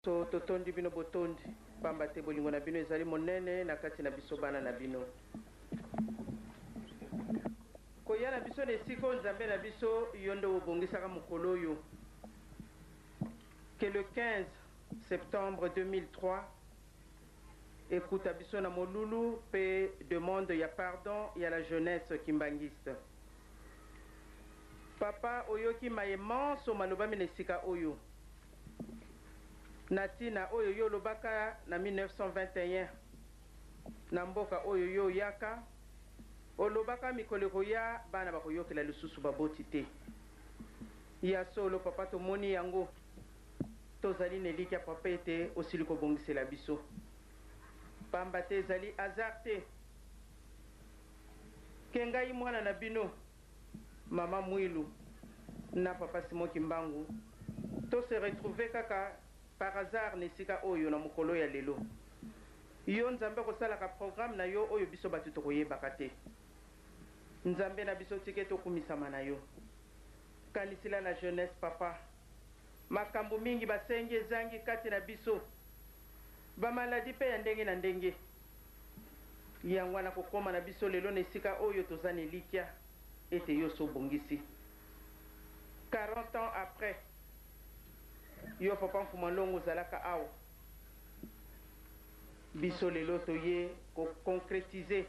So totondi bino botondi pamba te bolingo na bino ezali monene na kati na biso bana na bino. Koya na biso nesiko nzambe na biso yondo obongisaka mokolo oyo. Que le 15 septembre 2003 écoute biso na molulu pe demande ya pardon ya la jeunesse kimbanguiste. Papa oyoki mayema so maloba menesika oyo. Natina oyo yo lobaka na 1921 na mboka oyo yo yaka olobaka mikoleko ya bana bakoyokela lisusu baboti te ya solo papa tomoni yango tozali neliki ya papa ete osili kobongisela biso pamba te ezali hasard te ke ngai mwana na bino mama Mwilu na papa Simon Kimbangu to se retrouver kaka par hasard nesika oyo na mokolo ya lelo yo nzambe kosalaka programme na yo oyo biso batu tokoyebaka te nzambe na biso tike tokumisama na yo kanisila la jeunesse papa makambo mingi basengi ezangi kati na biso bamaladi pe ya ndenge na ndenge yango na kokoma na biso lelo nesika oyo tozani likia ete yo so bongisi 40 ans après yo papa Mfumalongo zalaka awo biso lelo toye ko concrétiser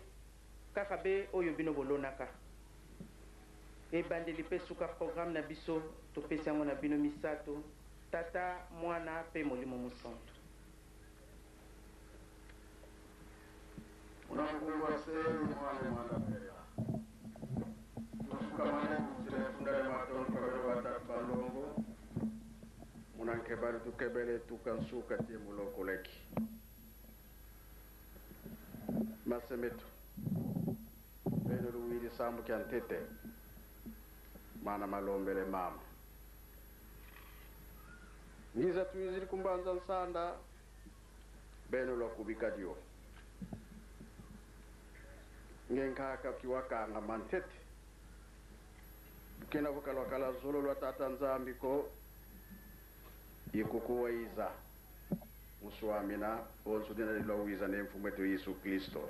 kaka be oyo bino bolonaka ebandeli pe suka programme na biso topesi yango na bino misato tata mwana pe molimo mosantu unakuwase mwana pera tusukamane kutefundale matonto kabata palongo unankebali tukebele tukansuka tiemuloko leki masemeto beno luwili sambu kyantete mana malombele mama ngiza tuizili kumbanza nsanda beno lwakubikadio ngenkaka kiwakanga mantete bukena bukalwakala zolo lwa tata nzambi ko yikukuwaiza muswamina onso dina lilowiza nemfumwetu Yesu Kristo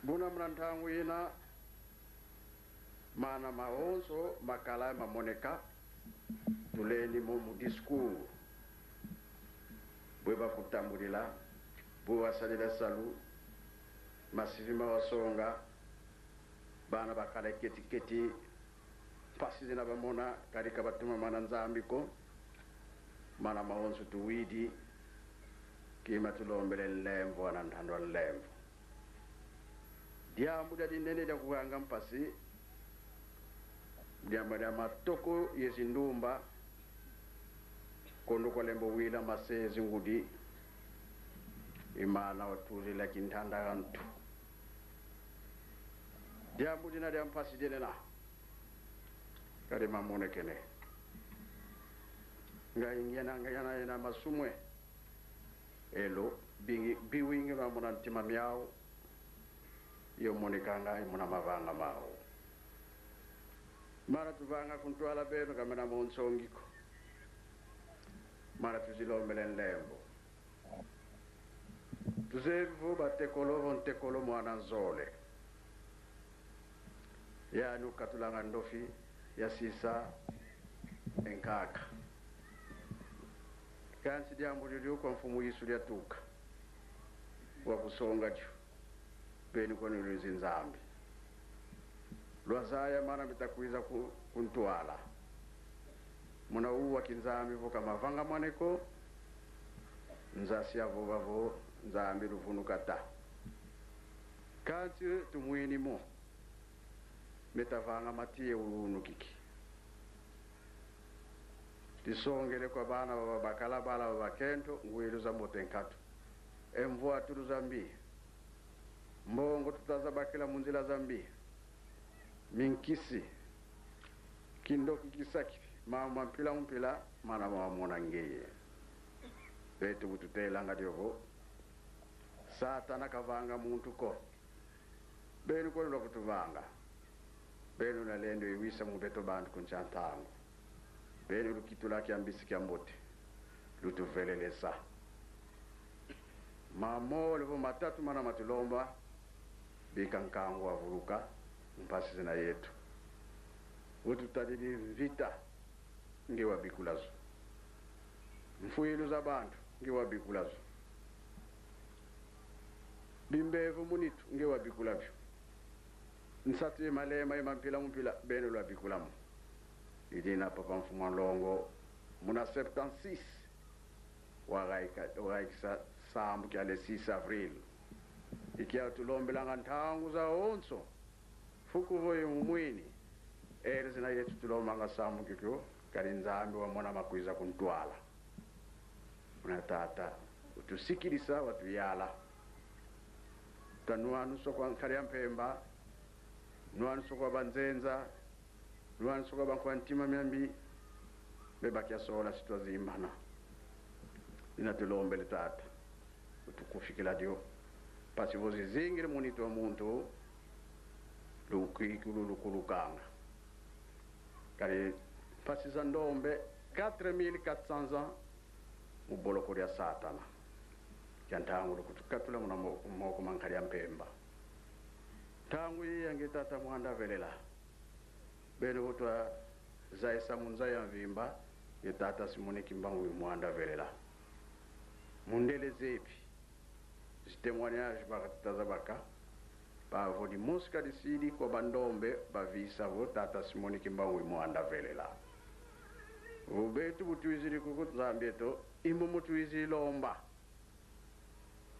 buna mrantangu ina mana maonso makala mamoneka tuleni mu diskuru bweba kutambulila buwasalila salu masirima wasonga bana bakala keti pasi zina bamona karika batuma mana nzambi ko mana maonso tuwidi kima tulombele lembo anandandwa lembo diambu da dinene da kuhanga mpasi diambu da matoko yezindumba kondo kwa lembo wila masezi ngudi imana waturi la kintanda antu diambu dina da mpasi dinena kare mamone kene ngayana ina masumwe elo biwingi mamona ntima miao yo monikanga imuna mavanga mao mara tuvanga kuntwala beno kamena monsongiko mara tuzilombele lembo tuzevu batekolo mwana nzole yani ukatulanga ndofi ya sisa enkaka kansi diambu lyo kwa mfumu Yesu lyatuka wakusonga jo beni kwa nilizi nzambi lwazaya mana bitakuiza kuntwala muna uwa kinzambi voka mavanga mwaneko nzasi ya vovavo nzambi lufunukata kansi tumwini mo metavanga matie unu kiki tisongele kwa bana babakala bala babakento ngwilu za motenkatu emvua turu zambi mbongo tutazabakila munzila zambi minkisi kindoki kisaki mama mpila mana mwana ngeye betu bututelanga diogo satana kavanga muntu ko benu ko lokutuvanga benu na lendo iwisa mubeto bantu kunchantango bene lukitula kiambisi kiambote lutuvelelesa mamo levo matatu mana matulomba bikankangu avuruka mpasi zina yetu ututadili vita ngewa bikulazo mfuilu za bantu ngewa bikulazo bimbevu munitu ngewa bikulavyo nsatu malema mpila bene lwa bikulamu idina papa mfumo NLONGO muna 76 wagaikisa sambu kia le 6 avril ikia tulombelanga ntangu za onso fuku voye umwini ere zina yetu tulombanga sambu kikyo kari nzambi wa mwana makuiza kuntwala muna tata utusikilisa watu yala tanuanu sokwa nkari ya mpemba nuanu sokwa banzenza nuanu sokwa bankwa ntima miambi bebakia sola sitwazimbana inatulombele tata utukufikila dio pasi vozi zingire munito wa muntu lukikulu lukulukanga kari pasi za ndombe 4400 ans muboloko ya satana yantangu lukutukatula muna moko mankari ya mpemba tangu yange tata muanda velela bene wotwa zaisa munza ya mvimba ye tata simone kimbangu muanda velela mundele zepi témoignage bakataza baka bavo di muska di sidi ko bandombe bavisa vo tata simone kimbangu muanda velela ubetu butuiziri kukuzambeto imbo mutuiziri lomba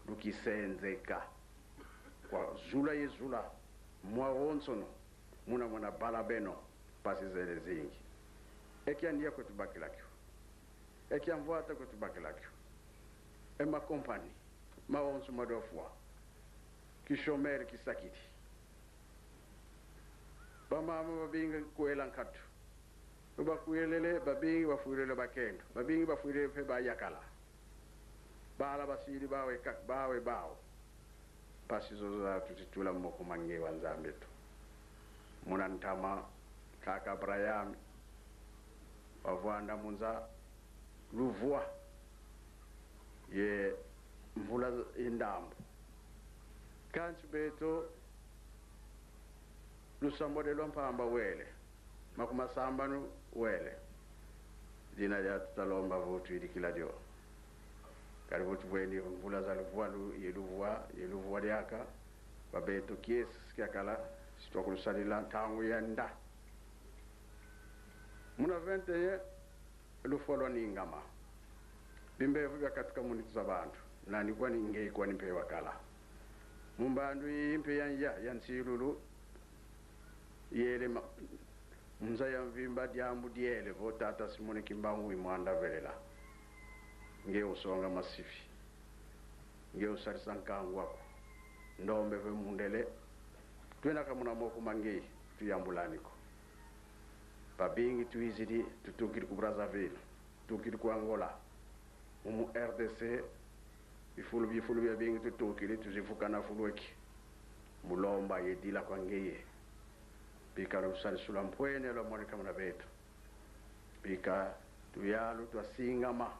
lukisenzeka kwa zula yezula mwa wonsono muna balabeno pasi zele zingi ekia ndia kutubakilakyo ekia mvuata kutubakilakyo ema kompani ma wonso madofwa kishomer kisakiti bamama babinga kuela nkatu bakuelele babingi bafuirele bakendo babingi bafuirele pe bayakala bala basiri bawe bao pasi zoza tutitula moko mange wanzambeto muna ntama kaka Brayami wavwanda munza luvua ye mvula indambo kanchi beto lusambodelo mpamba wele makumasambanu wele dina ya tutalomba votu idikila dio karibu tuweni mvula za luvua diaka babeto kies kiakala sitokulusalila tangu yenda muna 21 lufolo ningama bimbevu bya katika munitu za bantu nani kwa ninge kwa nimpe wakala mumbandu impe yansilulu yele mza ya mvimba diambu diele vo tata simone kimbangu imwanda velela nge usonga masifi nge usarisa nkangu wako ndombe ve mundele tuena kamuna moku mangi tuyambulaniko babingi tuizidi tutukiri ku Brazzaville tukiri ku Angola mu RDC ifulu bya bingi tutukiri tuzifukana fulweki mulomba yedila kwa ngeye bika rusali sulampwene lo monika muna betu bika tuyalu twasingama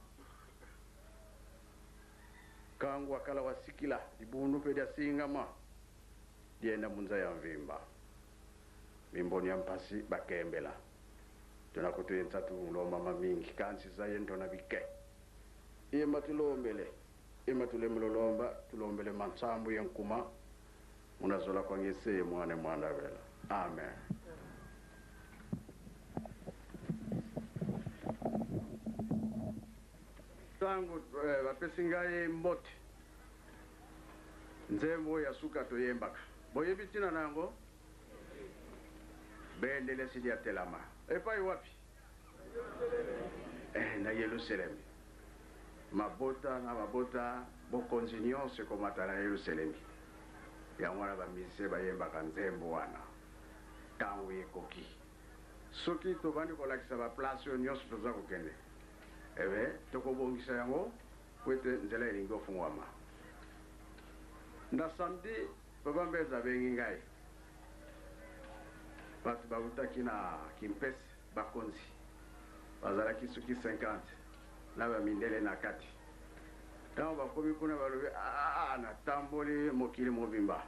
kangu wakala wasikila ibunu pedia singama dienda munza ya mvimba mimboni ya mpasi bakembela tunakutuyenza tulomba mamingi kansi zayento na bike ima tulombele ima tulemulolomba tulombele mansambu yankuma unazola kwa ngese mwana vela amen. Tangu wapesingaye mbote nzembo ya suka toyembaka boye bitina nango bendele sidi ya telama epai wapi na Yerusalem mabota bokonzi nyonse komata na Yerusalem ya mwana bamise bayembaka nzembo wana tangu yekoki soki tobandi kolakisa baplace nyonso toza kokende ebe tokobongisa yango kwete nzela elingi ofungwama nda samedi babambeza bengi ngai batu bautaki na kimpesi bakonzi bazalaki soki 50 na bamindele na kati ntango bakomi kuna balobi natamboli mokili mobimba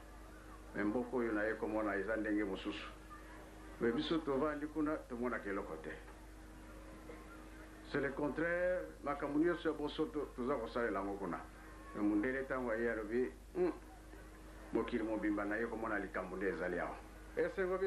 me mboka oyo naye komona eza ndenge mosusu me biso tovandi kuna tomonaka eloko te. C'est le contraire, makambo nyonso ya bosoto toza kosalela yango kuna me mundele ntango aye alobi mokili mobimba naye komona likambo nde ezali awa esengo